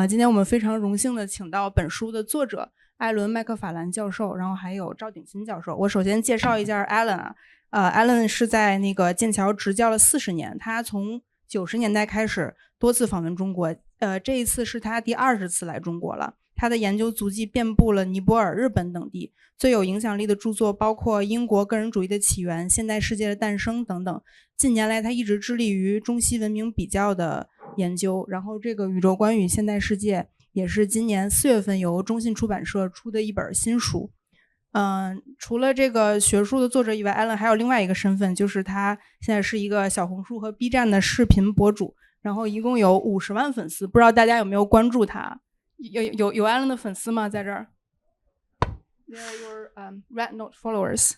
今天我们非常荣幸的请到本书的作者艾伦·麦克法兰教授，然后还有赵鼎新教授。我首先介绍一下艾伦艾伦是在那个剑桥执教了40年，他从90年代开始多次访问中国，这一次是他第20次来中国了。他的研究足迹遍布了尼泊尔、日本等地，最有影响力的著作包括《英国个人主义的起源》《现代世界的诞生》等等。近年来，他一直致力于中西文明比较的研究，然后这个《宇宙观与现代世界》也是今年4月份由中信出版社出的一本新书。除了这个学术的作者以外，艾伦还有另外一个身份，就是他现在是一个小红书和 B 站的视频博主，然后一共有50万粉丝，不知道大家有没有关注他？有艾伦的粉丝吗？在这儿 ？They're your Red Note followers。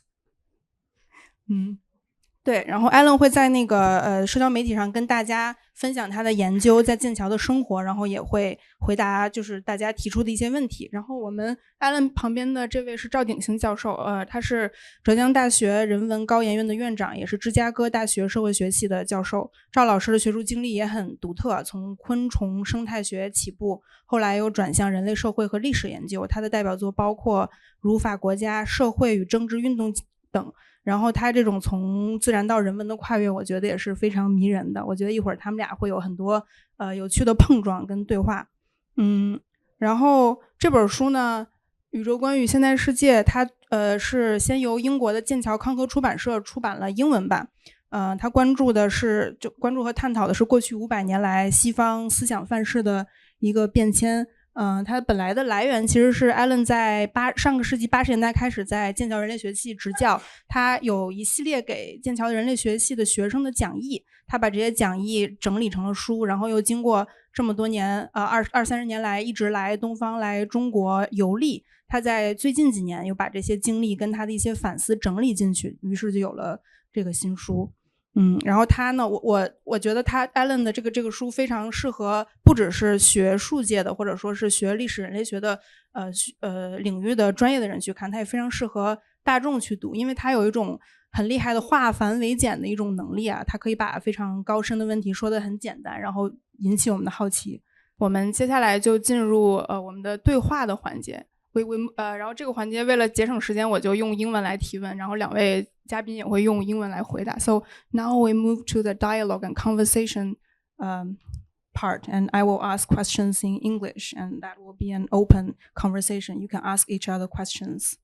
对，然后艾伦会在那个社交媒体上跟大家分享他的研究，在剑桥的生活，然后也会回答就是大家提出的一些问题。然后我们艾伦旁边的这位是赵鼎新教授，他是浙江大学人文高研院的院长，也是芝加哥大学社会学系的教授。赵老师的学术经历也很独特，从昆虫生态学起步，后来又转向人类社会和历史研究。他的代表作包括《如法国家：社会与政治运动》等。然后他这种从自然到人文的跨越，我觉得也是非常迷人的。我觉得一会儿他们俩会有很多有趣的碰撞跟对话。然后这本书呢，《宇宙观与现代世界》，它是先由英国的剑桥康和出版社出版了英文版。它关注和探讨的是过去500年来西方思想范式的一个变迁。它本来的来源其实是艾伦在上个世纪80年代开始在剑桥人类学系执教，他有一系列给剑桥人类学系的学生的讲义，他把这些讲义整理成了书，然后又经过这么多年20-30年来一直来东方来中国游历，他在最近几年又把这些经历跟他的一些反思整理进去，于是就有了这个新书。然后他呢，我觉得艾伦的这个书非常适合不只是学术界的，或者说是学历史人类学的领域的专业的人去看，他也非常适合大众去读，因为他有一种很厉害的化繁为简的一种能力啊，他可以把非常高深的问题说得很简单，然后引起我们的好奇。我们接下来就进入我们的对话的环节。然后这个环节为了节省时间，我就用英文来提问，然后2位嘉宾也会用英文来回答。So now we move to the dialogue and conversation part, and I will ask questions in English, and that will be an open conversation. You can ask each other questions.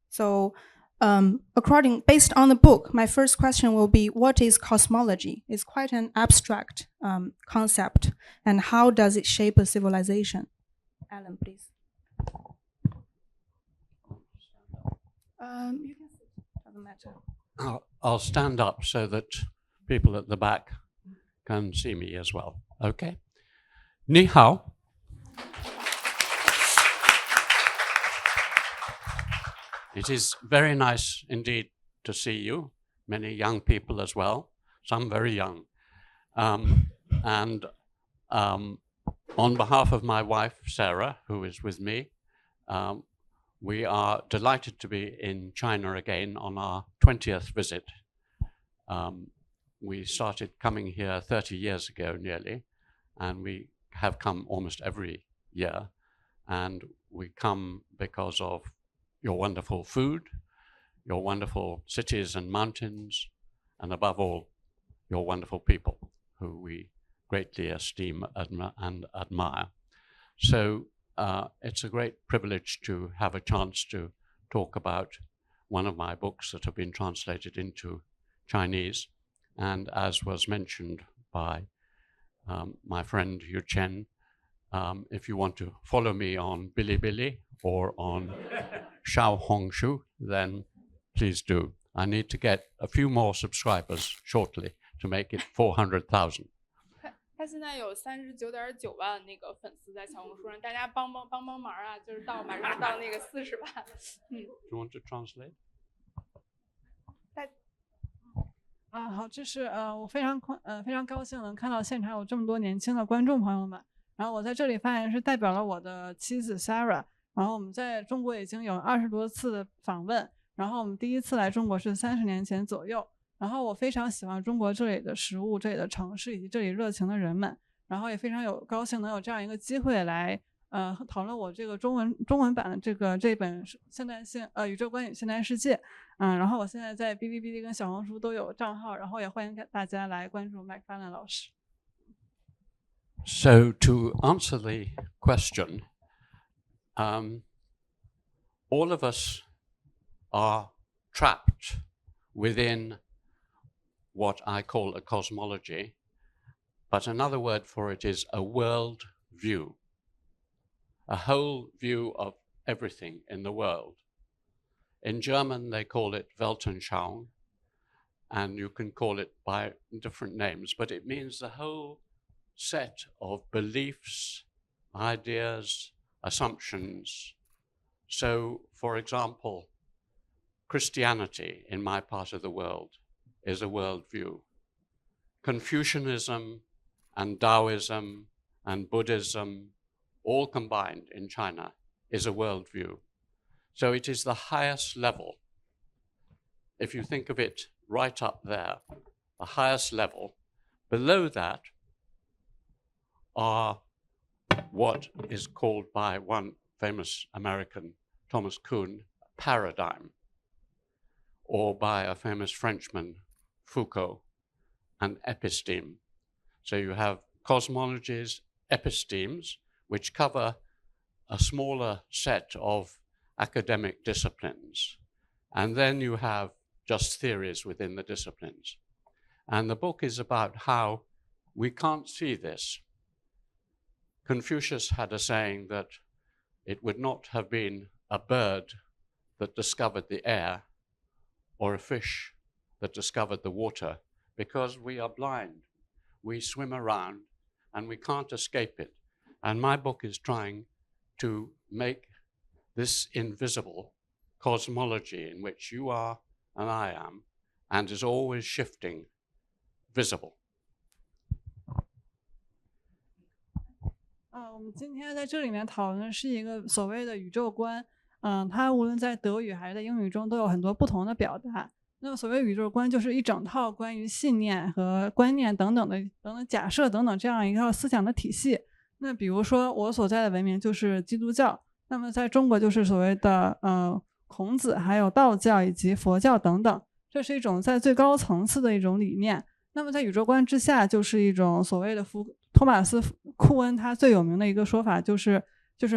So based on the book, my first question will be, what is cosmology? It's quite an abstract concept, and how does it shape a civilization? Alan, please. You can sit, doesn't matter. I'll stand up so that people at the back can see me as well. Okay. Ni hao. It is very nice indeed to see you, many young people as well, some very young. And on behalf of my wife, Sarah, who is with me, we are delighted to be in China again on our 20th visit. We started coming here 30 years ago nearly, and we have come almost every year. And we come because of your wonderful food, your wonderful cities and mountains, and above all, your wonderful people who we greatly esteem and admire. So it's a great privilege to have a chance to talk about one of my books that have been translated into Chinese. And as was mentioned by my friend Yu Chen, if you want to follow me on Bilibili or on Xiaohongshu, then please do. I need to get a few more subscribers shortly to make it 400,000. 他现在有39.9万那个粉丝在小红书上，大家帮忙啊，就是马上到那个40万。Do you want to translate? 好，这是我非常高兴能看到现场有这么多年轻的观众朋友们。然后我在这里发言是代表了我的妻子 Sarah。然后我们在中国已经有20多次的访问，然后我们第一次来中国是30年前左右。然后我非常喜欢中国这里的食物、这里的城市以及这里热情的人们。然后也非常高兴能有这样一个机会来讨论我这个中文版的这本现代性宇宙观与现代世界。然后我现在在哔哩哔哩跟小红书都有账号，然后也欢迎大家来关注麦克法兰老师。So to answer the question, all of us are trapped within what I call a cosmology, but another word for it is a world view, a whole view of everything in the world. In German, they call it Weltanschauung, and you can call it by different names, but it means the whole set of beliefs, ideas, assumptions. So, for example, Christianity in my part of the world is a worldview. Confucianism and Taoism and Buddhism, all combined in China, is a worldview. So it is the highest level. If you think of it right up there, the highest level. Below that are what is called by one famous American, Thomas Kuhn, paradigm, or by a famous Frenchman, Foucault, an episteme. So you have cosmologies, epistemes, which cover a smaller set of academic disciplines. And then you have just theories within the disciplines. And the book is about how we can't see this. Confucius had a saying that it would not have been a bird that discovered the air or a fish that discovered the water, because we are blind. We swim around and we can't escape it. And my book is trying to make this invisible cosmology in which you are and I am, and is always shifting, visible. 我们今天在这里面讨论的是一个所谓的宇宙观，它无论在德语还是在英语中都有很多不同的表达。那么所谓宇宙观就是一整套关于信念和观念等等假设等等这样一套思想的体系。那比如说我所在的文明就是基督教，那么在中国就是所谓的孔子，还有道教以及佛教等等，这是一种在最高层次的一种理念。那么在宇宙观之下，就是一种所谓的托马斯·库恩他最有名的一个说法就是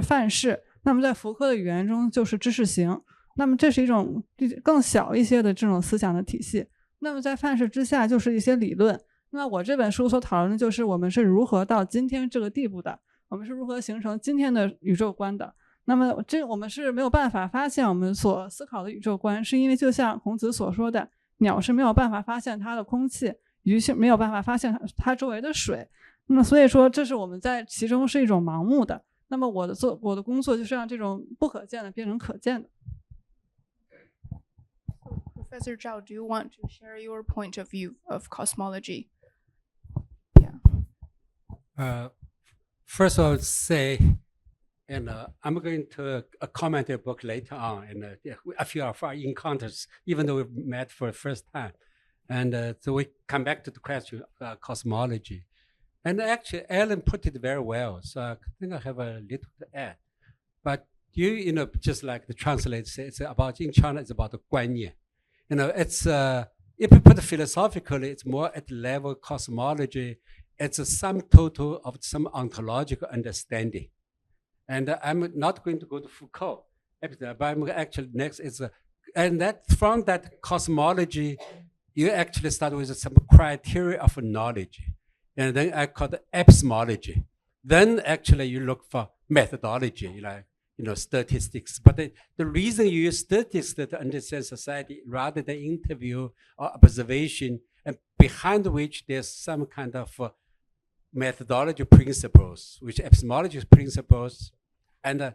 范式。那么在福柯的语言中就是知识型。那么这是一种更小一些的这种思想的体系。那么在范式之下就是一些理论。那我这本书所讨论的就是我们是如何到今天这个地步的，我们是如何形成今天的宇宙观的。那么我们是没有办法发现我们所思考的宇宙观，是因为就像孔子所说的，鸟是没有办法发现它的空气，鱼是没有办法发现它周围的水。那么所以说这是我们在其中是一种盲目的。那么我的工作就是让这种不可见的变成可见的。Professor Zhao, do you want to share your point of view of cosmology? Yeah. First, I would say, and I'm going to comment your book later on, and a few of our encounters, even though we met for the first time. And so we come back to the question of cosmology. And actually, Alan put it very well, so I think I have a little to add. But you know, just like the translator says, it's about, in China, it's about the 观念. You know, it's, if you put it philosophically, it's more at the level of cosmology. It's a sum total of some ontological understanding. And I'm not going to go to Foucault, but I'm actually next is, and that from that cosmology, you actually start with some criteria of knowledge. And then I call it epistemology. Then actually you look for methodology, like, you know, statistics. But the reason you use statistics to understand society rather than interview or observation, and behind which there's some kind of methodology principles, which epistemology principles, and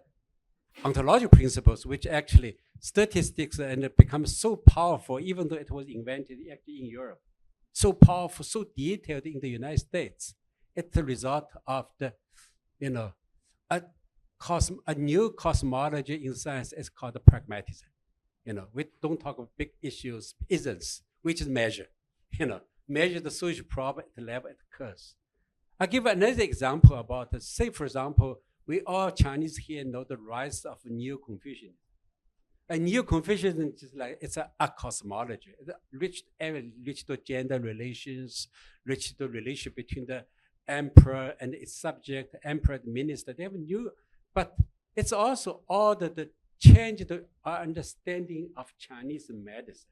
ontological principles, which actually statistics and it becomes so powerful, even though it was invented actually in Europe, so powerful, so detailed in the United States. It's the result of the, you know, a new cosmology in science is called pragmatism. You know, we don't talk about big issues, isms, which is measure. You know, measure the social problem at the level it occurs. I give another example about, say, for example, we all Chinese here know the rise of Neo-Confucianism. And Neo-Confucianism is like, it's a cosmology. It's rich to gender relations, rich to relationship between the emperor and its subject, emperor and minister. They have new, but it's also all the change our understanding of Chinese medicine.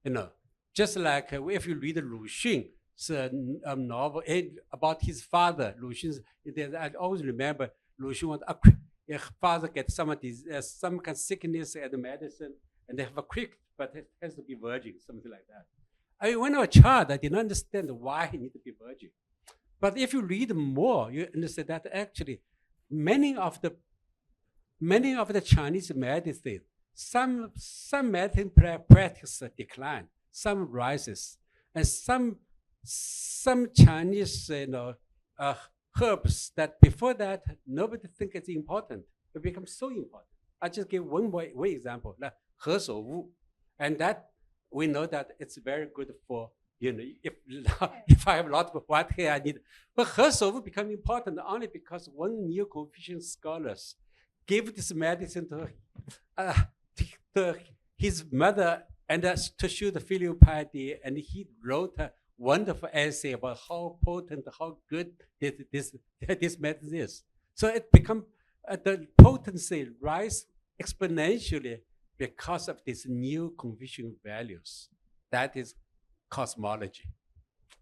You know, just like if you read Lu Xun's novel about his father, Lu Xun's, I always remember Lu Xun was his father gets some kind of sickness at the medicine, and they have a quick, but it has to be virgin, something like that. I mean, when I was a child, I didn't understand why he needed to be virgin. But if you read more, you understand that actually many of the Chinese medicine, some medicine practice decline, some rises, and some Chinese herbs that before that nobody think it's important, it becomes so important. I just give one example, like 何首乌, and that we know that it's very good for, you know, if I have a lot of white hair, I need. But 何首乌 become important only because one Neo-Confucian scholars gave this medicine to his mother and to show the filial piety, and he wrote a wonderful essay about how potent, how good this medicine is. So it become the potency rise exponentially because of these new Confucian values. That is cosmology.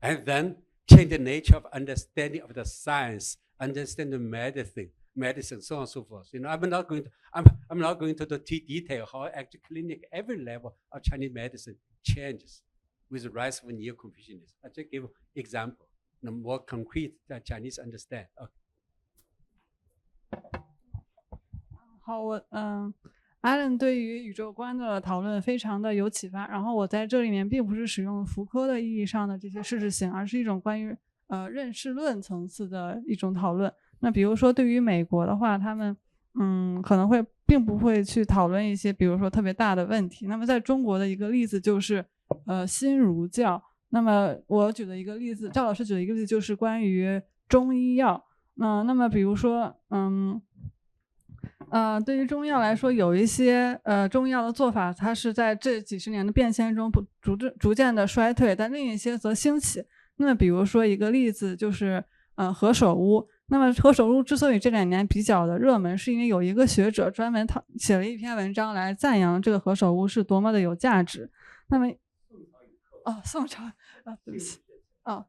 And then change the nature of understanding of the science, understanding medicine, so on and so forth. You know, I'm not going to the detail how actually clinic every level of Chinese medicine changes with the rise of Neo-Confucianism. I just give example, the more concrete that Chinese understand. Okay. 好，Alan 对于宇宙观的讨论非常的有启发。然后我在这里面并不是使用福柯的意义上的这些事实性，而是一种关于认识论层次的一种讨论。那比如说对于美国的话，他们可能并不会去讨论一些比如说特别大的问题。那么在中国的一个例子就是新儒教。那么我举的一个例子，赵老师举的一个例子就是关于中医药。那么比如说对于中医药来说，有一些中医药的做法，它是在这几十年的变迁中逐渐的衰退，但另一些则兴起。那么比如说一个例子就是何首乌。那么何首乌之所以这2年比较的热门，是因为有一个学者专门写了一篇文章来赞扬这个何首乌是多么的有价值。那么宋朝对不起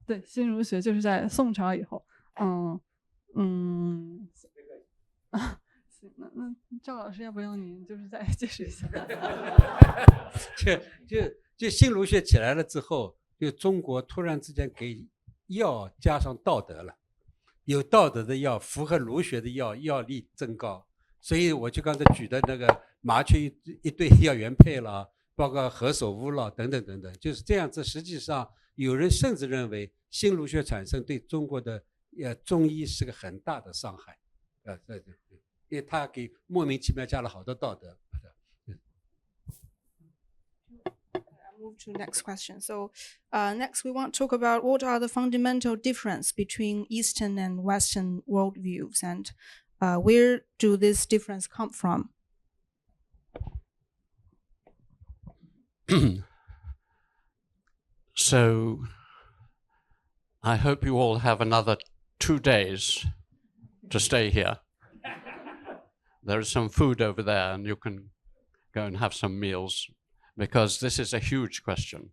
对，新儒学就是在宋朝以后。行，那赵老师，要不要您就是再解释一下？就新儒学起来了之后，就中国突然之间给药加上道德了，有道德的药，符合儒学的药，药力增高。所以我就刚才举的那个麻雀一对药原配了，包括何首乌了等等等等，就是这样子。实际上有人甚至认为新儒学产生对中国的中医是个很大的伤害，因为他给莫名其妙加了好多道德。Move to next question. So next we want to talk about what are the fundamental difference between Eastern and Western worldviews, and where do this difference come from? So I hope you all have another 2 days to stay here. There is some food over there and you can go and have some meals, because this is a huge question.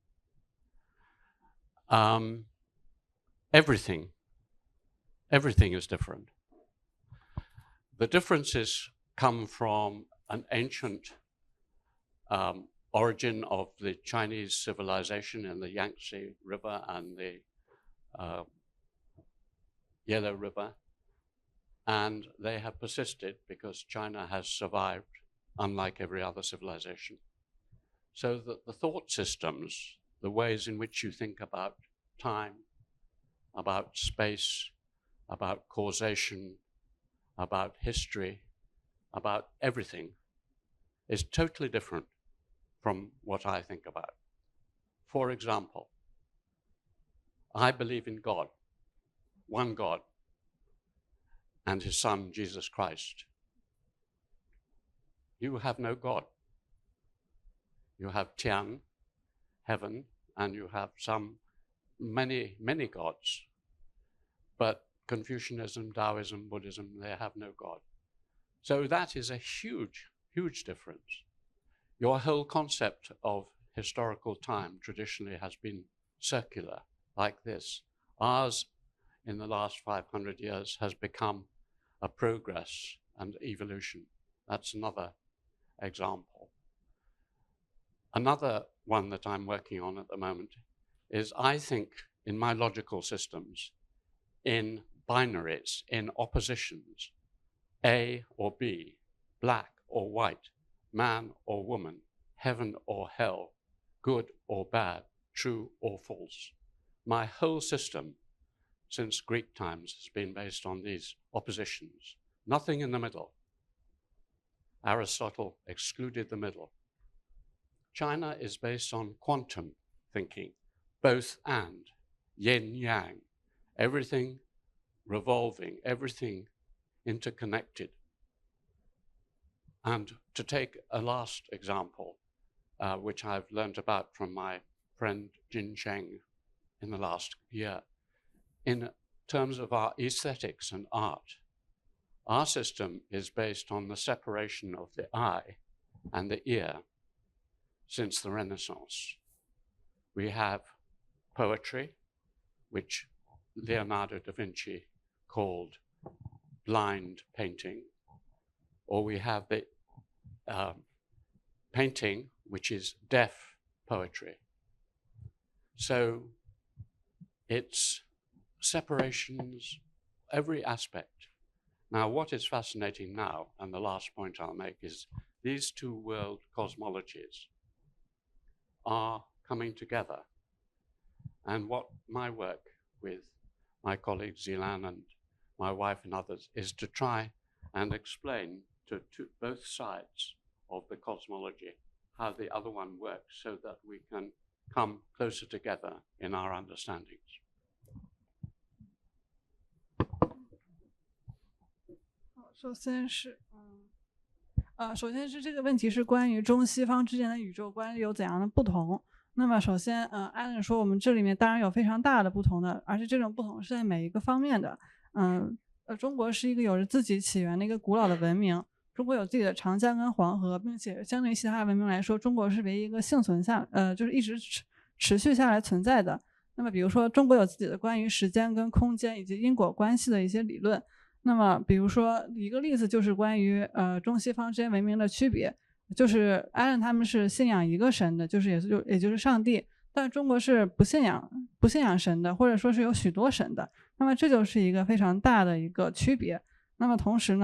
Everything is different. The differences come from an ancient origin of the Chinese civilization in the Yangtze River and the Yellow River, and they have persisted because China has survived, unlike every other civilization. So that the thought systems, the ways in which you think about time, about space, about causation, about history, about everything, is totally different from what I think about. For example, I believe in God. one God and his Son, Jesus Christ. You have no God. You have Tian, heaven, and you have many gods. But Confucianism, Taoism, Buddhism, they have no God. So that is a huge, huge difference. Your whole concept of historical time traditionally has been circular, like this. Ours, in the last 500 years, has become a progress and evolution. That's another example. Another one that I'm working on at the moment is, I think, in my logical systems, in binaries, in oppositions, A or B, black or white, man or woman, heaven or hell, good or bad, true or false. My whole system since Greek times has been based on these oppositions. Nothing in the middle. Aristotle excluded the middle. China is based on quantum thinking, both and, yin yang, everything revolving, everything interconnected. And to take a last example, which I've learned about from my friend Jin Cheng in the last year, in terms of our aesthetics and art, our system is based on the separation of the eye and the ear since the Renaissance. We have poetry, which Leonardo da Vinci called blind painting, or we have the painting, which is deaf poetry. So it's separations, every aspect. Now, what is fascinating now, and the last point I'll make, is these two world cosmologies are coming together. And what my work with my colleague Zilan and my wife and others is to try and explain to both sides of the cosmology how the other one works, so that we can come closer together in our understandings. 首先是这个问题是关于中西方之间的宇宙观有怎样的不同。那么首先，Alan 说我们这里面当然有非常大的不同的，而且这种不同是在每一个方面的。中国是一个有着自己起源的一个古老的文明，中国有自己的长江跟黄河，并且相对于其他文明来说，中国是唯一一个幸存就是一直持续下来存在的。那么比如说，中国有自己的关于时间跟空间以及因果关系的一些理论。那么比如说一个例子就是关于中西方之间文明的区别，就是Alan他们是信仰一个神的，也就是上帝，但中国是不信仰神的，或者说是有许多神的。那么这就是一个非常大的一个区别。那么同时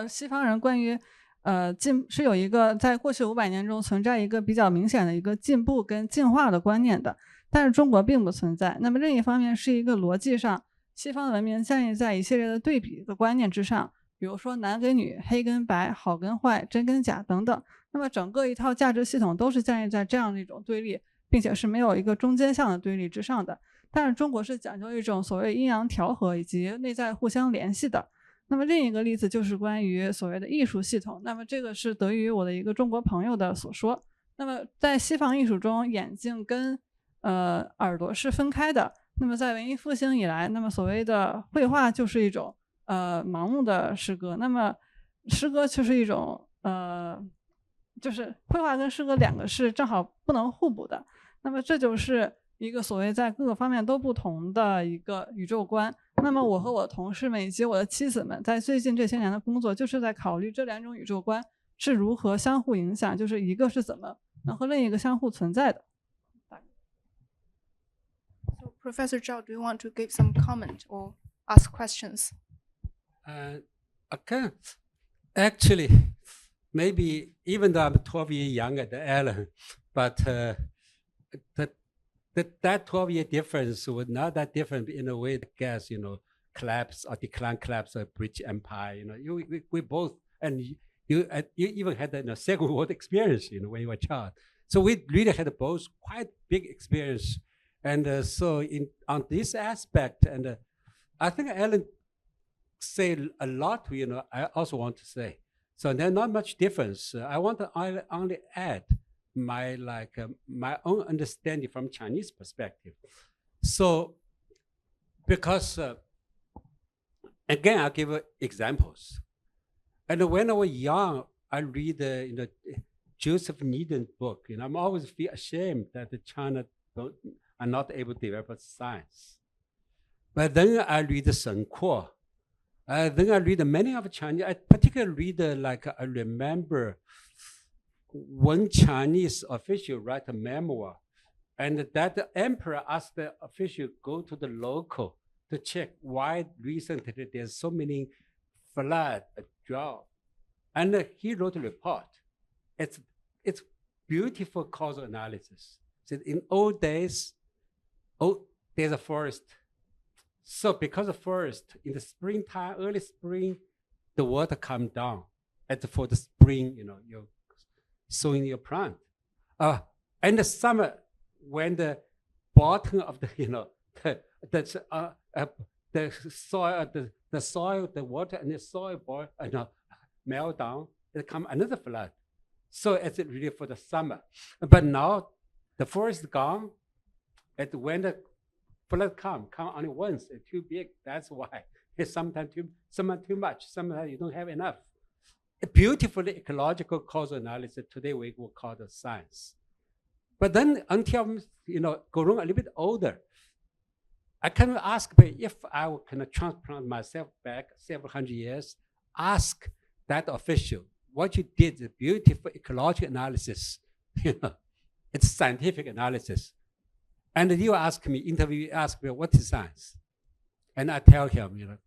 西方人关于是有一个在过去500年中存在一个比较明显的一个进步跟进化的观念的，但是中国并不存在。那么另一方面是一个逻辑上，西方的文明建立在一系列的对比的观念之上，比如说男跟女、黑跟白、好跟坏、真跟假等等。那么整个一套价值系统都是建立在这样的一种对立，并且是没有一个中间向的对立之上的。但是中国是讲究一种所谓阴阳调和以及内在互相联系的。那么另一个例子就是关于所谓的艺术系统，那么这个是得益于我的一个中国朋友的所说。那么在西方艺术中，眼睛跟耳朵是分开的。那么在文艺复兴以来，那么所谓的绘画就是一种盲目的诗歌，那么诗歌就是一种就是绘画跟诗歌两个是正好不能互补的。那么这就是一个所谓在各个方面都不同的一个宇宙观。那么我和我的同事们以及我的妻子们在最近这些年的工作，就是在考虑这两种宇宙观是如何相互影响，就是一个是怎么能和另一个相互存在的。So Professor Zhao, do you want to give some comment or ask questions? Okay. Actually, maybe even though I'm 12 years younger than Alan, but that 12-year difference was not that different in a way. I guess, collapse or collapse of British Empire. We both, and you even had the Second World experience, when you were a child. So we really had both quite big experience And so on this aspect, and I think Alan said a lot, I also want to say. So there's not much difference. I want to only add my own understanding from Chinese perspective. So because again, I'll give examples. And when I was young, I read Joseph Needham's book. I'm always feel ashamed that China are not able to develop science. But then I read Shen Kuo. Then I read many of Chinese. I particularly read I remember one Chinese official write a memoir, and that the emperor asked the official go to the local to check why recently there's so many flood, drought, and he wrote a report. It's beautiful causal analysis. So in old days, there's a forest. So because of forest, in the springtime, early spring, the water come down. And for the spring, you're sowing your plant. And the summer, when the bottom of the soil, the water and the soil boil, melt down, it come another flood. So it's really for the summer. But now the forest is gone, and when the flood come only once, it's too big. That's why it's sometimes too much, sometimes you don't have enough. A beautiful ecological causal analysis today we will call the science. But then until growing a little bit older, I kind of ask, if I can transplant myself back several hundred years, ask that official what you did, the beautiful ecological analysis. It's scientific analysis. And you ask me, what is science? And I tell him,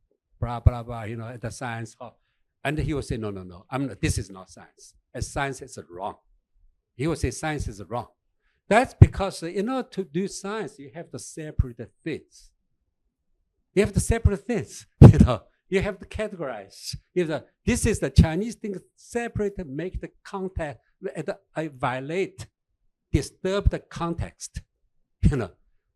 blah, blah, blah, the science. And he will say, no, this is not science. Science is wrong. He will say science is wrong. That's because, to do science, you have to separate the things. You have to separate things, You have to categorize. This is the Chinese thing, separate, make the context, violate, disturb the context.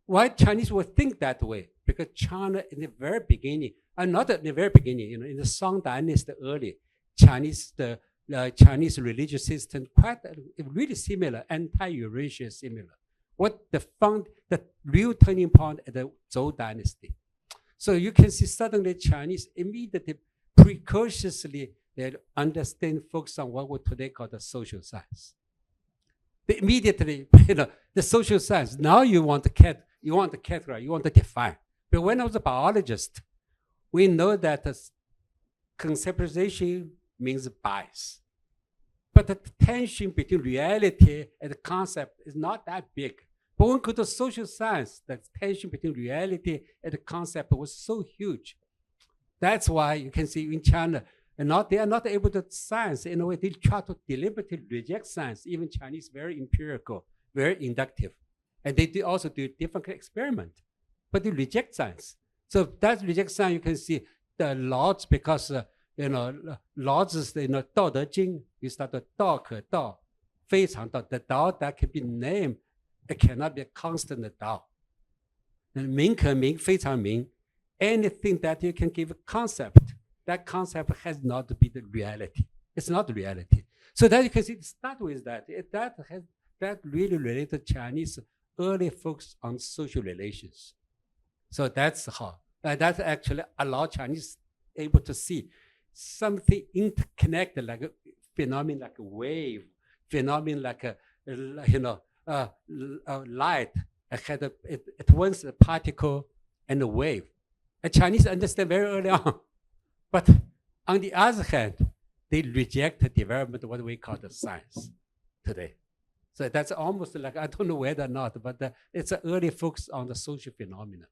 Why Chinese would think that way? Because China in the very beginning, not in the very beginning, in the Song Dynasty early, the Chinese religious system quite really similar, anti-Eurasian similar. What the real turning point at the Zhou Dynasty. So you can see suddenly Chinese immediately, precociously, they understand, focus on what we today call the social science. They immediately, the social science. Now you want to categorize, you want to define. But when I was a biologist, we know that conceptualization means bias. But the tension between reality and the concept is not that big. But when we go to social science, the tension between reality and the concept was so huge. That's why you can see in China, they are not able to science. In a way, they try to deliberately reject science. Even Chinese, very empirical, very inductive. And they also do different experiment. But they reject science. So that reject science, you can see the laws, because, laws is, 道德经, you start the 道可道, 非常道, the Dao that can be named, it cannot be a constant Dao. 名可名, 非常名, anything that you can give a concept, that concept has not to be the reality. It's not the reality. So that you can see, start with that. That really related to Chinese early focus on social relations. So that's how. That actually allowed Chinese able to see something interconnected, like a phenomenon, like a wave, phenomenon like a light. At once a particle and a wave. And Chinese understand very early on. But on the other hand, they reject the development of what we call the science today. So that's almost like, I don't know whether or not, but it's an early focus on the social phenomena.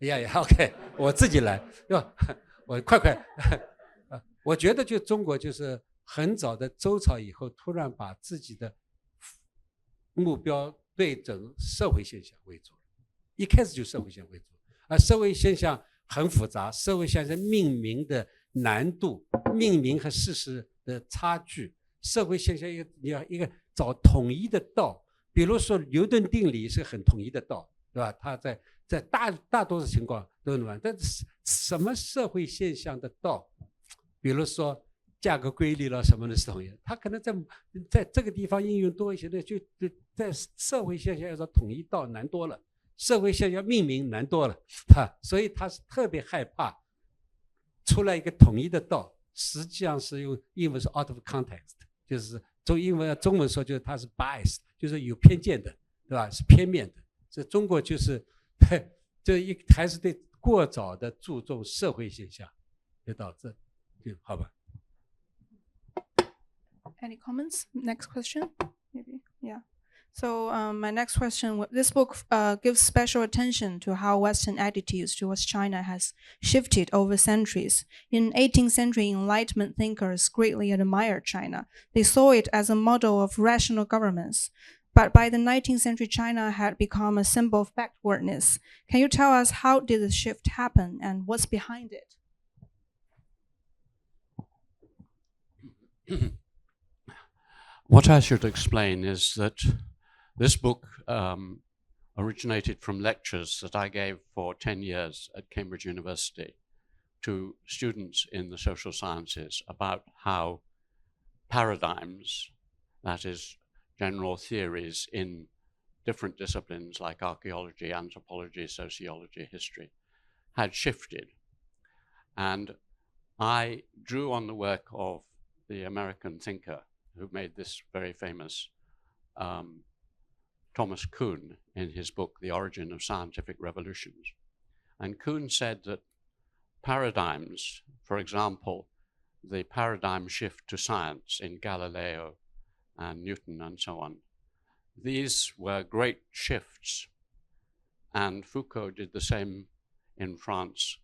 Yeah, OK， 我自己来，我快，我觉得就中国就是很早的周朝以后，突然把自己的目标对准社会现象为主，一开始就社会现象为主，而社会现象很复杂，社会现象命名的难度、命名和事实的差距、社会现象你要一个找统一的道，比如说牛顿定理是很统一的道，对吧？它在大多数情况都能玩，但是什么社会现象的道，比如说价格规律了什么的是统一的，它可能在这个地方应用多一些的，就在社会现象要找统一道难多了，社会现象命名难多了，所以他是特别害怕出来一个统一的道，实际上是用英文是 out of context， 就是中文说就是它是 bias， 就是有偏见的，对吧？是片面的。这中国就是还是对过早的注重社会现象，就导致好吧。Any comments? Next question, maybe. Yeah. So my next question: this book gives special attention to how Western attitudes towards China has shifted over centuries. In 18th century, Enlightenment thinkers greatly admired China. They saw it as a model of rational governance. But by the 19th century, China had become a symbol of backwardness. Can you tell us how did the shift happen and what's behind it? What I should explain is that this book originated from lectures that I gave for 10 years at Cambridge University to students in the social sciences about how paradigms, that is, general theories in different disciplines like archaeology, anthropology, sociology, history, had shifted. And I drew on the work of the American thinker who made this very famous Thomas Kuhn in his book, The Origin of Scientific Revolutions. And Kuhn said that paradigms, for example, the paradigm shift to science in Galileo and Newton and so on, these were great shifts. And Foucault did the same in France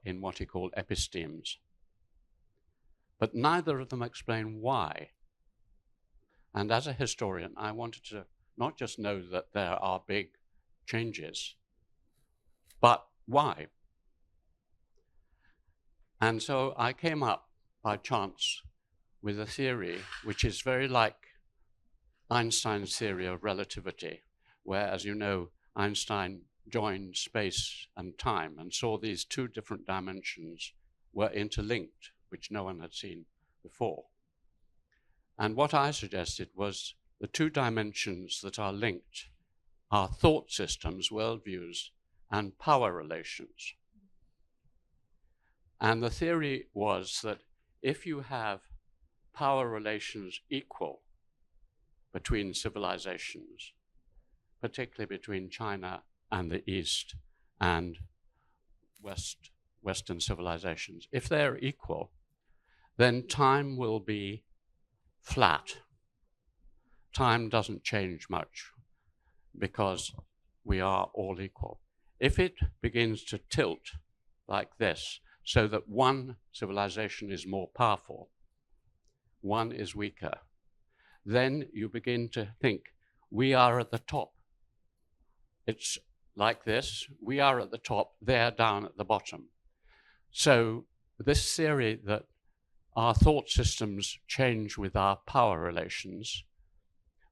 in what he called epistemes. But neither of them explain why. And as a historian, I wanted to not just know that there are big changes, but why? And so I came up by chance with a theory which is very like Einstein's theory of relativity, where, as you know, Einstein joined space and time and saw these two different dimensions were interlinked, which no one had seen before. And what I suggested was the two dimensions that are linked are thought systems, worldviews, and power relations. And the theory was that if you have power relations equal between civilizations, particularly between China and the East and Western civilizations, if they're equal, then time will be flat. Time doesn't change much because we are all equal. If it begins to tilt like this, so that one civilization is more powerful, one is weaker, then you begin to think, we are at the top. It's like this, we are at the top, they're down at the bottom. So this theory that our thought systems change with our power relations,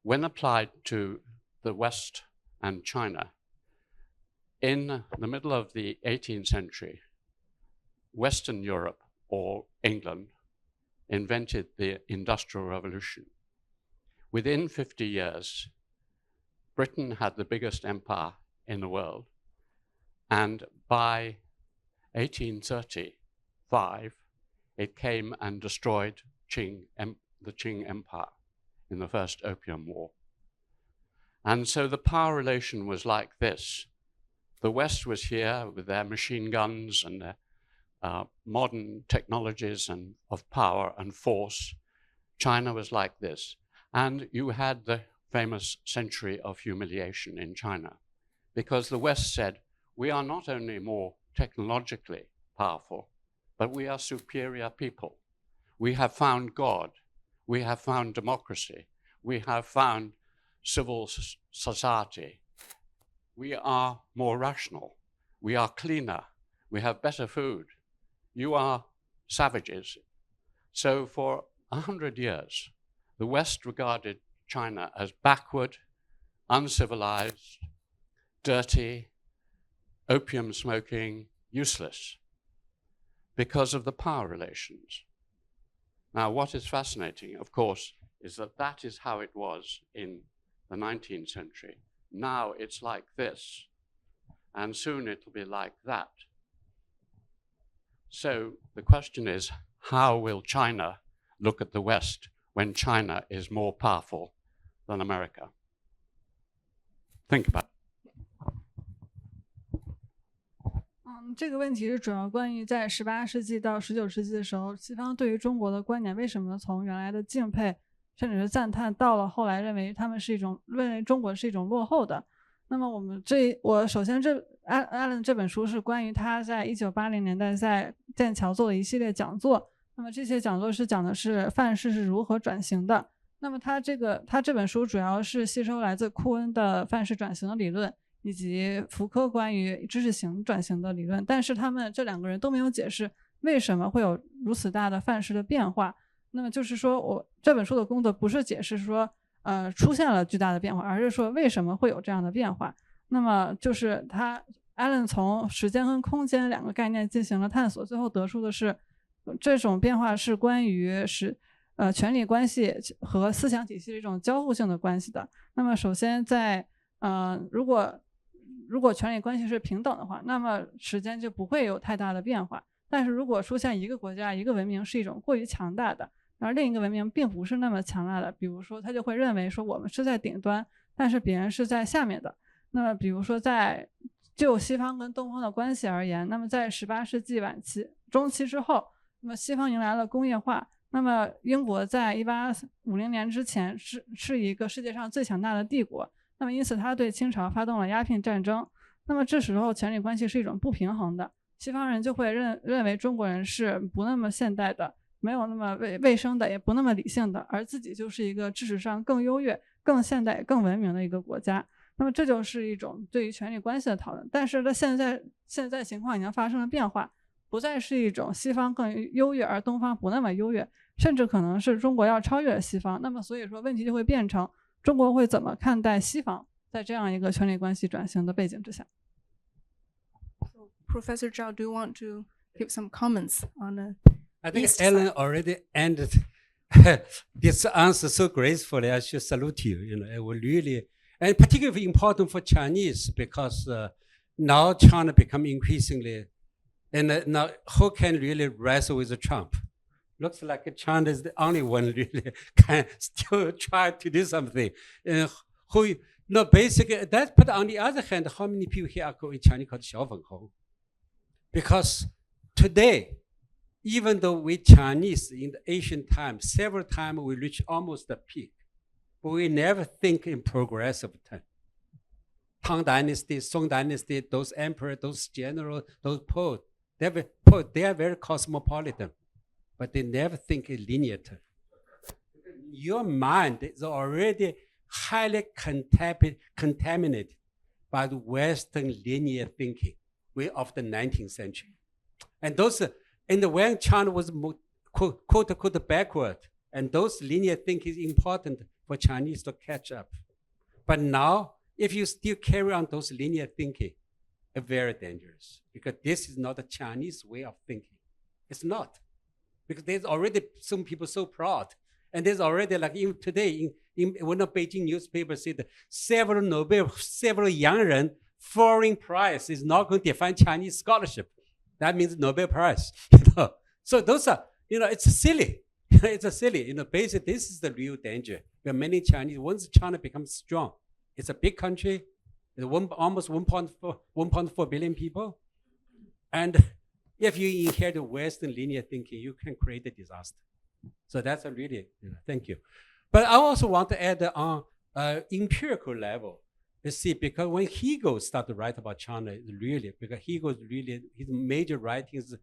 when applied to the West and China, in the middle of the 18th century, Western Europe, or England, invented the Industrial Revolution. Within 50 years, Britain had the biggest empire in the world, and by 1835, it came and destroyed the Qing Empire in the First Opium War. And so the power relation was like this. The West was here with their machine guns and their modern technologies and of power and force. China was like this. And you had the famous century of humiliation in China, because the West said, we are not only more technologically powerful, but we are superior people. We have found God. We have found democracy. We have found civil society. We are more rational. We are cleaner. We have better food. You are savages. So for 100 years, the West regarded China as backward, uncivilized, dirty, opium smoking, useless, because of the power relations. Now, what is fascinating, of course, is that that is how it was in the 19th century. Now it's like this, and soon it'll be like that. So the question is, how will China look at the West when China is more powerful than America? Think about it. 这个问题是主要关于在18世纪到19世纪的时候，西方对于中国的观点为什么从原来的敬佩甚至是赞叹，到了后来认为中国是一种落后的。那么我首先Alan 这本书是关于他在1980年代在剑桥做的一系列讲座，那么这些讲座是讲的是范式是如何转型的。那么他这本书主要是吸收来自库恩的范式转型的理论，以及福柯关于知识型转型的理论，但是他们这两个人都没有解释为什么会有如此大的范式的变化。那么就是说，我这本书的工作不是解释说出现了巨大的变化，而是说为什么会有这样的变化。那么就是Alan 从时间跟空间两个概念进行了探索，最后得出的是这种变化是关于权力关系和思想体系的一种交互性的关系的。那么首先如果权力关系是平等的话，那么时间就不会有太大的变化。但是如果出现一个国家一个文明是一种过于强大的，而另一个文明并不是那么强大的，比如说他就会认为说我们是在顶端，但是别人是在下面的。那么比如说就西方跟东方的关系而言，那么在18世纪中期之后，那么西方迎来了工业化，那么英国在1850年之前是一个世界上最强大的帝国，那么因此他对清朝发动了鸦片战争。那么这时候权力关系是一种不平衡的，西方人就会认为中国人是不那么现代的，没有那么卫生的，也不那么理性的，而自己就是一个知识上更优越、更现代、更文明的一个国家。那么这就是一种对于权力关系的讨论。但是现在情况已经发生了变化，不再是一种西方更优越而东方不那么优越，甚至可能是中国要超越西方。那么所以说问题就会变成中国会怎么看待西方在这样一个权力关系转型的背景之下。 So, Professor Zhao, do you want to give some comments on I think East Ellen side? already ended this answer so gracefully. I should salute you. It will really, and particularly important for Chinese because now China become increasingly, and now who can really wrestle with Trump? Looks like China is the only one really can still try to do something. Basically that. But on the other hand, how many people here are in China called 小粉红? Because today, even though we Chinese in the ancient times, several times we reach almost the peak, but we never think in progressive terms. Tang Dynasty, Song Dynasty, those emperors, those generals, those poets, they are very cosmopolitan, but they never think in linear terms. Your mind is already highly contaminated by the Western linear thinking of the 19th century. And those, when China was quote unquote backward, and those linear thinking is important for Chinese to catch up. But now, if you still carry on those linear thinking, it's very dangerous because this is not a Chinese way of thinking. It's not. Because there's already some people so proud. And there's already, like even today, in one of Beijing newspapers said several young foreign prize is not going to define Chinese scholarship. That means Nobel Prize. So those are, it's silly. It's silly. Basically, this is the real danger. Where many Chinese, once China becomes strong, it's a big country, almost 1.4 billion people. And if you inherit Western linear thinking, you can create a disaster. So that's a really, thank you. But I also want to add on empirical level. You see, because when Hegel started to write about China, because Hegel really, his major writings,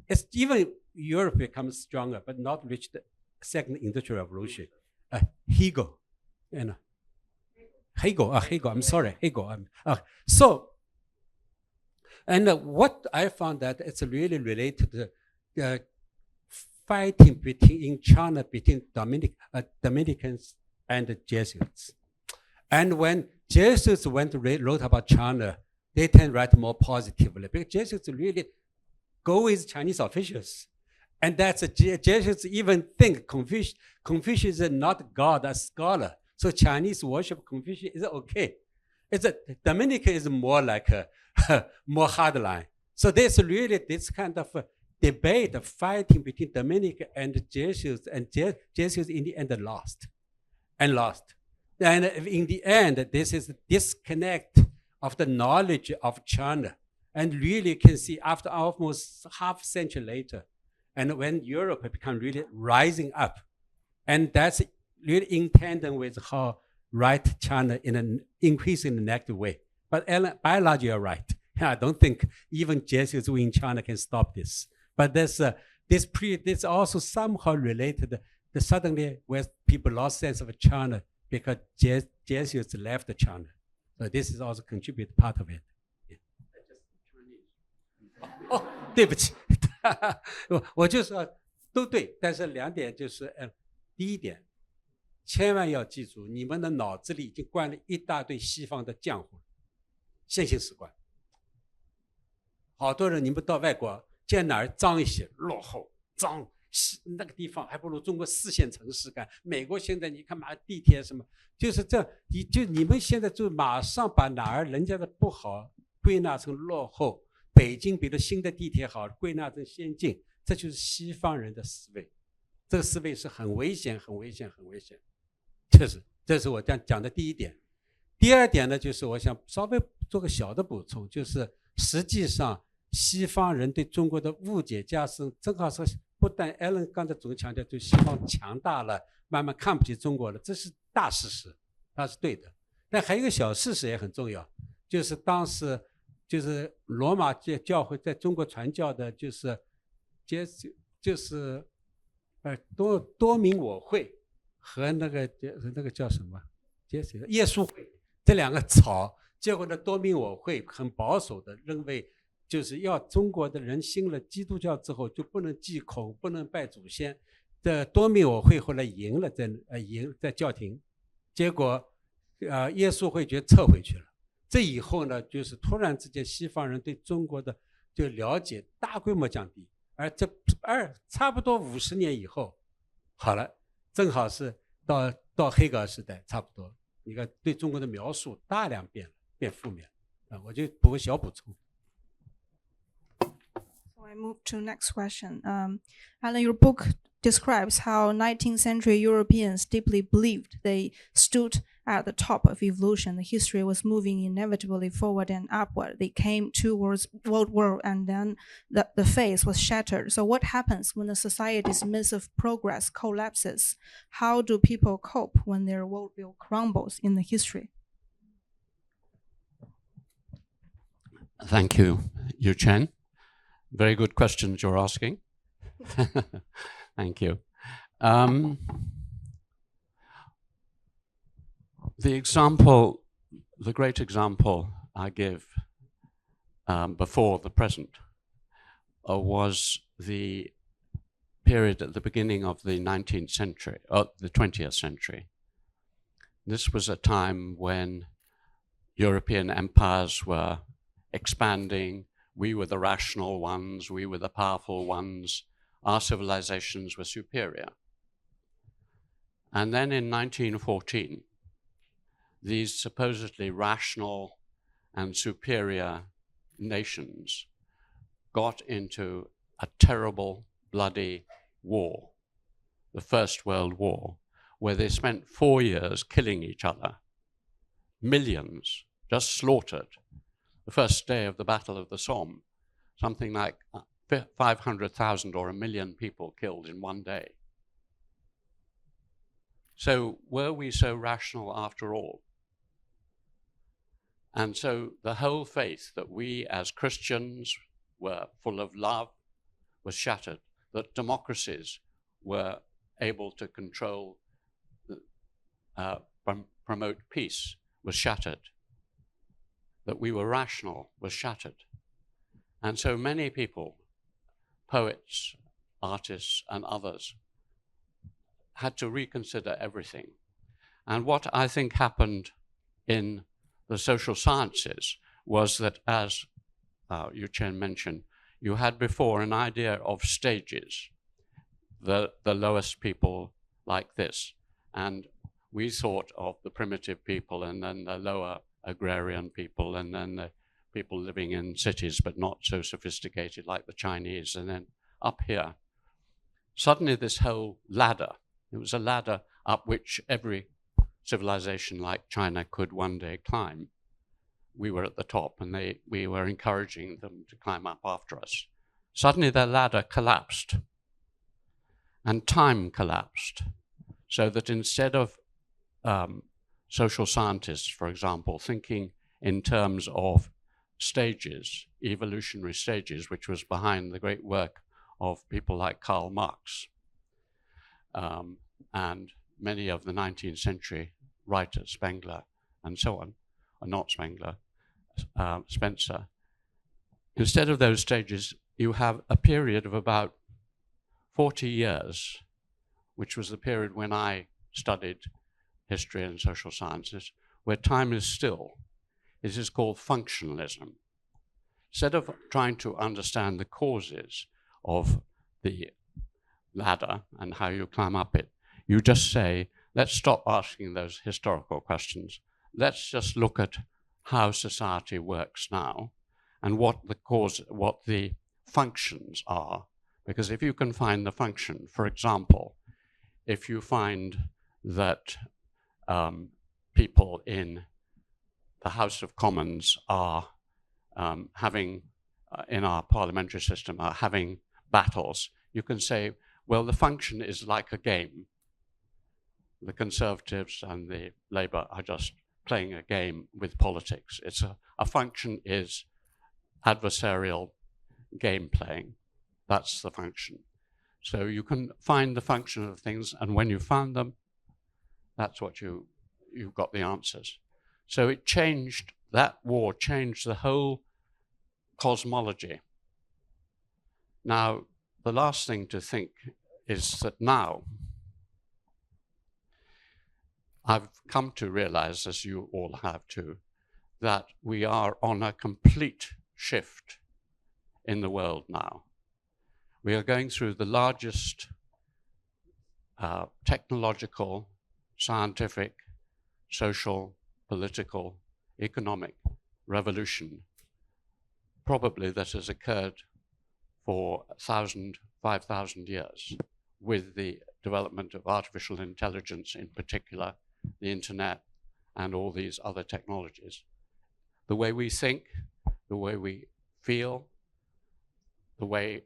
it's even Europe becomes stronger, but not reach the second industrial revolution. Hegel, Hegel, I'm sorry, Hegel. And what I found that it's really related to the fighting in China between Dominicans and Jesuits. And when Jesuits wrote about China, they tend to write more positively because Jesuits really go with Chinese officials. And that's Jesuits even think Confucius is not God, a scholar. So Chinese worship Confucius is okay. Dominican is more like more hardline. So there's really this kind of debate, fighting between Dominican and Jesuits, and Jesuits in the end lost. And in the end, this is a disconnect of the knowledge of China. And really you can see after almost half a century later, and when Europe become really rising up, and that's really in tandem with how right China in an increasingly negative way. But by and large, you're right. I don't think even Jesuits in China can stop this. But this also somehow related to suddenly where people lost sense of China because Jesuits left China. So this is also contribute part of it. Yeah. 哦，对不起，我就说都对，但是两点就是，第一点，千万要记住，你们的脑子里已经灌了一大堆西方的浆糊，线性史观。好多人你们到外国见哪儿脏一些，落后脏，那个地方还不如中国4线城市干。美国现在你看嘛，地铁什么，就是这，你们现在就马上把哪儿人家的不好归纳成落后。北京比如新的地铁好，归纳成先进，这就是西方人的思维。这个思维是很危险，很危险，很危险。这是我讲的第一点。第二点呢，就是我想稍微做个小的补充，就是实际上西方人对中国的误解加深，正好是不但 Alan 刚才总强调，就西方强大了，慢慢看不起中国了，这是大事实，那是对的。但还有一个小事实也很重要，就是当时就是罗马教会在中国传教的，就是多明我会和那个叫什么耶稣会这两个吵，结果呢多明我会很保守的认为，就是要中国的人信了基督教之后就不能祭孔，不能拜祖先。这多明我会后来赢了，在教廷，结果耶稣会就撤回去了。这以后呢，就是突然之间西方人对中国的就了解大规模降低，而差不多50年以后，好了，正好是到黑格尔时代，差不多，你看对中国的描述大量变负面我就补个小补充。So I move to next question. Alan, your book describes how 19th century Europeans deeply believed they stood at the top of evolution. The history was moving inevitably forward and upward. They came towards World War and then the phase was shattered. So what happens when a society's myth of progress collapses? How do people cope when their worldview crumbles in the history? Thank you, Yu Chen. Very good questions you're asking. Thank you. The great example I give before the present was the period at the beginning of the 19th century, the 20th century. This was a time when European empires were expanding. We were the rational ones, we were the powerful ones, our civilizations were superior. And then in 1914, these supposedly rational and superior nations got into a terrible, bloody war, the First World War, where they spent 4 years killing each other. Millions just slaughtered. The first day of the Battle of the Somme, something like 500,000 or 1 million people killed in one day. So were we so rational after all? And so the whole faith that we as Christians were full of love was shattered, that democracies were able to control, promote peace was shattered, that we were rational was shattered. And so many people, poets, artists and others had to reconsider everything. And what I think happened in the social sciences was that, as Yu-Chen mentioned, you had before an idea of stages, the lowest people like this. And we thought of the primitive people, and then the lower agrarian people, and then the people living in cities but not so sophisticated like the Chinese, and then up here. Suddenly this whole ladder, it was a ladder up which every civilization like China could one day climb. We were at the top, and we were encouraging them to climb up after us. Suddenly their ladder collapsed, and time collapsed, so that instead of social scientists, for example, thinking in terms of stages, evolutionary stages, which was behind the great work of people like Karl Marx and many of the 19th century writers, Spengler and so on, or not Spengler, Spencer. Instead of those stages, you have a period of about 40 years, which was the period when I studied history and social sciences, where time is still. It is called functionalism. Instead of trying to understand the causes of the ladder and how you climb up it, you just say, let's stop asking those historical questions. Let's just look at how society works now and what the functions are. Because if you can find the function, for example, if you find that people in the House of Commons are having, in our parliamentary system, are having battles, you can say, well, the function is like a game. The Conservatives and the Labour are just playing a game with politics. It's a function is adversarial game playing. That's the function. So you can find the function of things, and when you found them, that's what you've got the answers. So it changed, that war changed the whole cosmology. Now, the last thing to think is that now I've come to realize, as you all have too, that we are on a complete shift in the world now. We are going through the largest technological, scientific, social, political, economic revolution, probably that has occurred for 1,000, 5,000 years, with the development of artificial intelligence in particular, the internet, and all these other technologies. The way we think, the way we feel, the way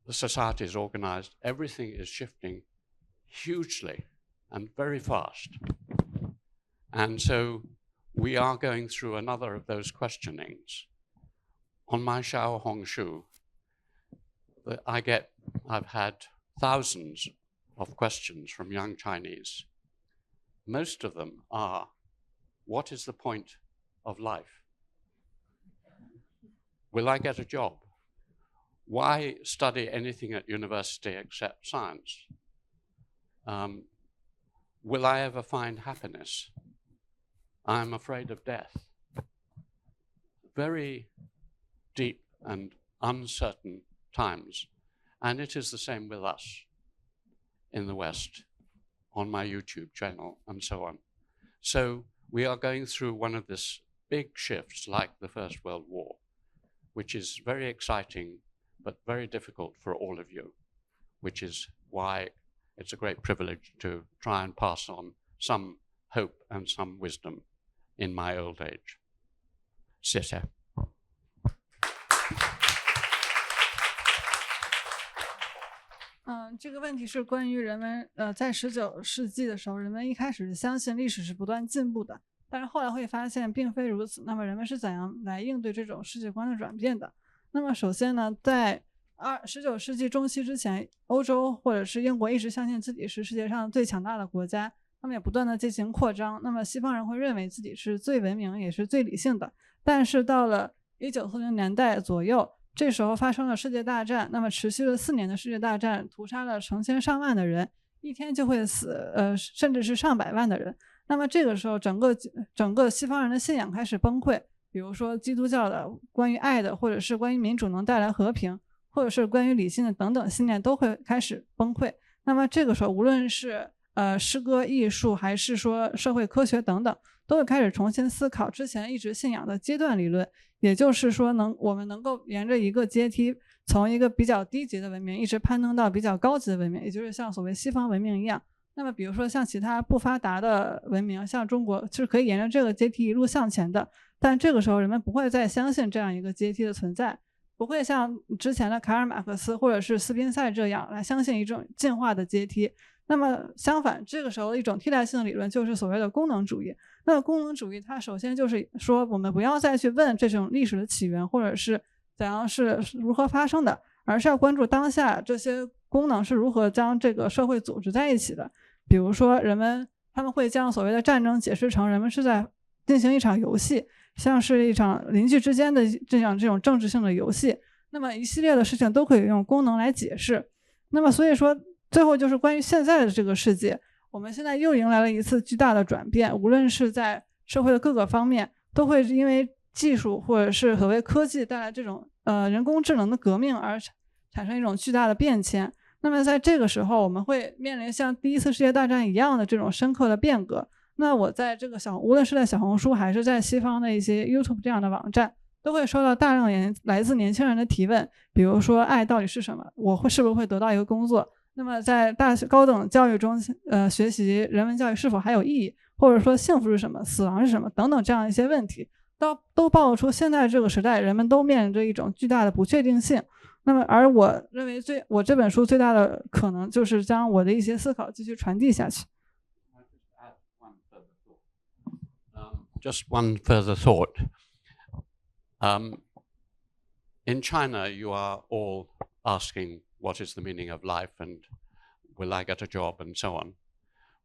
the society is organized, everything is shifting hugely and very fast. And so we are going through another of those questionings. On my Xiao Hongshu, I've had thousands of questions from young Chinese. Most of them are, what is the point of life? Will I get a job? Why study anything at university except science? Will I ever find happiness? I'm afraid of death. Very deep and uncertain times. And it is the same with us in the West, on my YouTube channel and so on. So we are going through one of these big shifts like the First World War, which is very exciting, but very difficult for all of you, which is why it's a great privilege to try and pass on some hope and some wisdom in my old age. 谢谢。这个问题是关于人们在19世纪的时候，人们一开始是相信历史是不断进步的，但是后来会发现并非如此。那么人们是怎样来应对这种世界观的转变的？那么首先呢，在19世纪中期之前，欧洲或者是英国一直相信自己是世界上最强大的国家，他们也不断的进行扩张。那么西方人会认为自己是最文明也是最理性的，但是到了1940年代左右，这时候发生了世界大战，那么持续了4年的世界大战屠杀了成千上万的人，一天就会死甚至是上百万的人。那么这个时候整个西方人的信仰开始崩溃，比如说基督教的关于爱的，或者是关于民主能带来和平，或者是关于理性的等等信念都会开始崩溃。那么这个时候无论是诗歌艺术还是说社会科学等等，都会开始重新思考之前一直信仰的阶段理论，也就是说我们能够沿着一个阶梯，从一个比较低级的文明一直攀登到比较高级的文明，也就是像所谓西方文明一样。那么比如说像其他不发达的文明，像中国是可以沿着这个阶梯一路向前的，但这个时候人们不会再相信这样一个阶梯的存在，不会像之前的卡尔马克思或者是斯宾塞这样来相信一种进化的阶梯。那么相反，这个时候一种替代性的理论就是所谓的功能主义。那么功能主义它首先就是说我们不要再去问这种历史的起源或者是怎样是如何发生的，而是要关注当下这些功能是如何将这个社会组织在一起的。比如说他们会将所谓的战争解释成人们是在进行一场游戏，像是一场邻居之间的这种政治性的游戏，那么一系列的事情都可以用功能来解释。那么所以说最后就是关于现在的这个世界，我们现在又迎来了一次巨大的转变，无论是在社会的各个方面都会因为技术或者是所谓科技带来这种人工智能的革命而产生一种巨大的变迁。那么在这个时候我们会面临像第一次世界大战一样的这种深刻的变革。那我在这个无论是在小红书还是在西方的一些 YouTube 这样的网站，都会收到大量来自年轻人的提问，比如说爱到底是什么，我是不是会得到一个工作，那么在高等教育中学习人文教育是否还有意义，或者说幸福是什么，死亡是什么等等这样一些问题，都暴露出现在这个时代人们都面临着一种巨大的不确定性。那么而我认为我这本书最大的可能就是将我的一些思考继续传递下去。Just one further thought. In China, you are all asking what is the meaning of life and will I get a job and so on.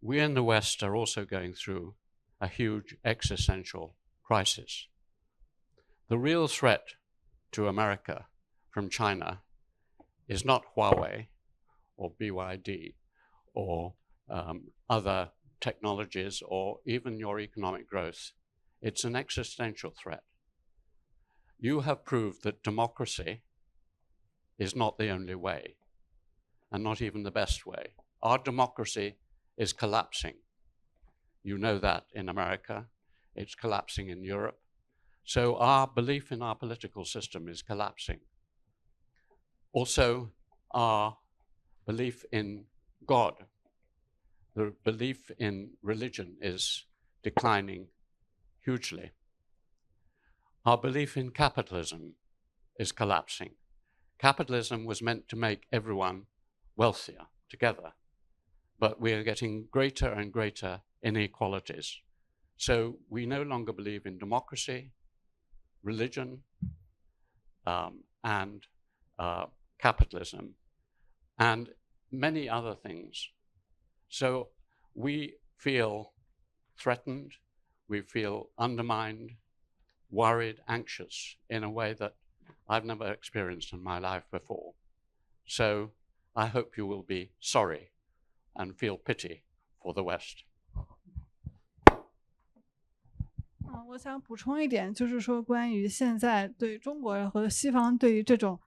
We in the West are also going through a huge existential crisis. The real threat to America from China is not Huawei or BYD or other technologies or even your economic growth. It's an existential threat. You have proved that democracy is not the only way and not even the best way. Our democracy is collapsing. You know that in America. It's collapsing in Europe. So our belief in our political system is collapsing. Also, our belief in God, the belief in religion is declining hugely. Our belief in capitalism is collapsing. Capitalism was meant to make everyone wealthier together, but we are getting greater and greater inequalities. So we no longer believe in democracy, religion, and capitalism, and many other things. So we feel threatened, we feel undermined, worried, anxious in a way that I've never experienced in my life before. So I hope you will be sorry and feel pity for the West. 我想补充一点，就是说关于现在对中国人和西方对于这种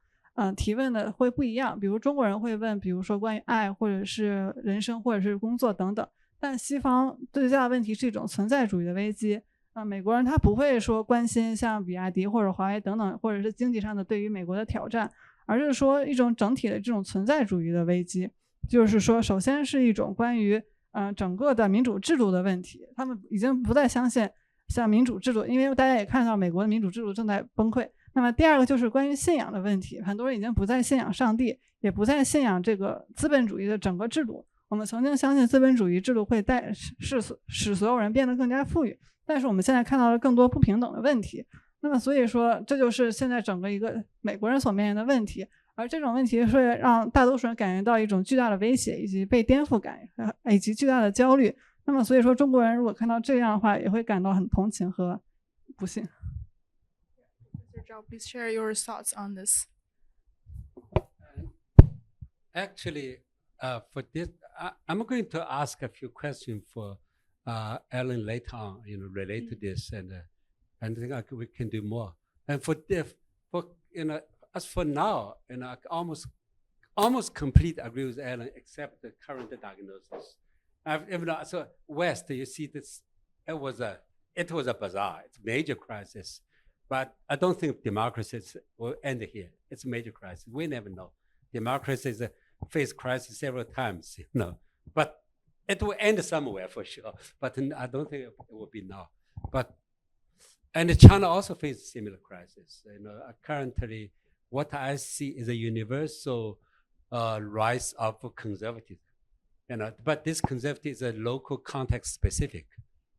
提问的会不一样。比如中国人会问，比如说关于爱或者是人生或者是工作等等，但西方最大的问题是一种存在主义的危机。美国人他不会说关心像比亚迪或者华为等等，或者是经济上的对于美国的挑战，而是说一种整体的这种存在主义的危机。就是说首先是一种关于整个的民主制度的问题，他们已经不再相信像民主制度，因为大家也看到美国的民主制度正在崩溃。那么第二个就是关于信仰的问题，很多人已经不再信仰上帝，也不再信仰这个资本主义的整个制度。我们曾经相信资本主义制度会使所有人变得更加富裕，但是我们现在看到了更多不平等的问题。那么所以说这就是现在整个一个美国人所面临的问题，而这种问题会让大多数人感觉到一种巨大的威胁以及被颠覆感以及巨大的焦虑。那么所以说中国人如果看到这样的话，也会感到很同情和不幸。Zhao, please share your thoughts on this. Actually, for this, I'm going to ask a few questions for Alan later on, relate to this, and I think we can do more. And for as for now, I almost complete agree with Alan, except the current diagnosis. So West, you see this, it was a bazaar. It's a major crisis, but I don't think democracy will end here. It's a major crisis. We never know. Democracy has faced crisis several times, but it will end somewhere for sure. But I don't think it will be now. And China also faces similar crisis. Currently, what I see is a universal rise of conservatism. But this conservatism is a local context specific.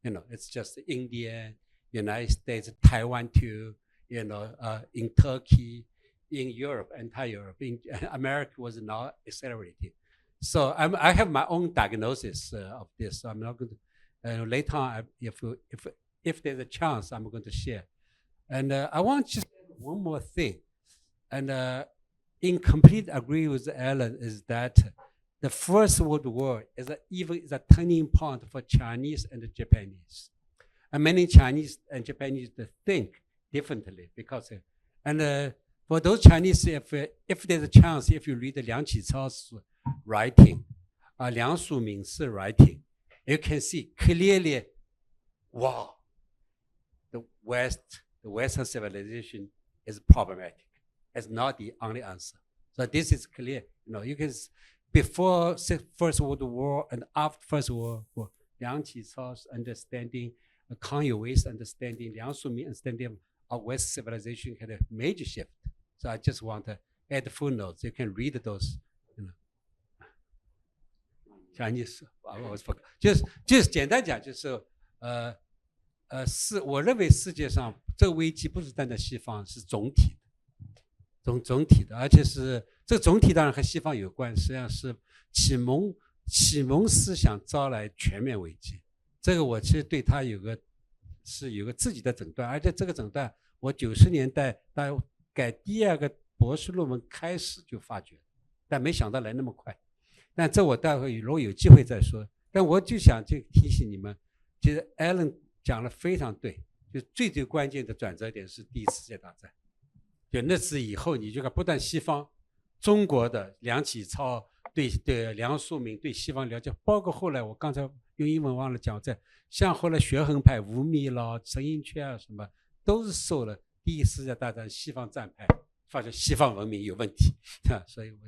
It's just India, United States, Taiwan too. In Turkey, in Europe, entire Europe, in America was now accelerating. So I have my own diagnosis of this. So I'm not going to later on, if there's a chance, I'm going to share. And I want to say one more thing. And in complete agree with Alan is that the First World War is a turning point for Chinese and Japanese. And many Chinese and Japanese think differently because, for those Chinese, if there's a chance, if you read Liang Qicao's writing, Liang Suming's writing, you can see clearly, wow, the Western civilization is problematic. It's not the only answer. So this is clear. You can before First World War and after First World War, Liang Qicao's understanding, Kang Youwei's understanding, Liang Suming's understanding of West civilization had a major shift. So I just want to add footnotes. You can read those. Chinese, I always forgot. 就是简单讲，就是我认为世界上这个危机不是站在西方，是总体的，总体的，而且是这个总体当然和西方有关，实际上是启蒙思想招来全面危机。这个我其实对他有个自己的诊断，而且这个诊断我90年代改第二个博士论文开始就发觉，但没想到来那么快。但这我待会如果有机会再说。但我就想提醒你们，其实 Alan 讲的非常对，就最关键的转折点是第一次世界大战。就那次以后，你就看不但西方，中国的梁启超对梁漱溟对西方了解，包括后来我刚才用英文忘了讲，像后来学衡派吴宓啦、陈寅恪啊什么，都是受了第一次世界大战西方战派发现西方文明有问题，所以我。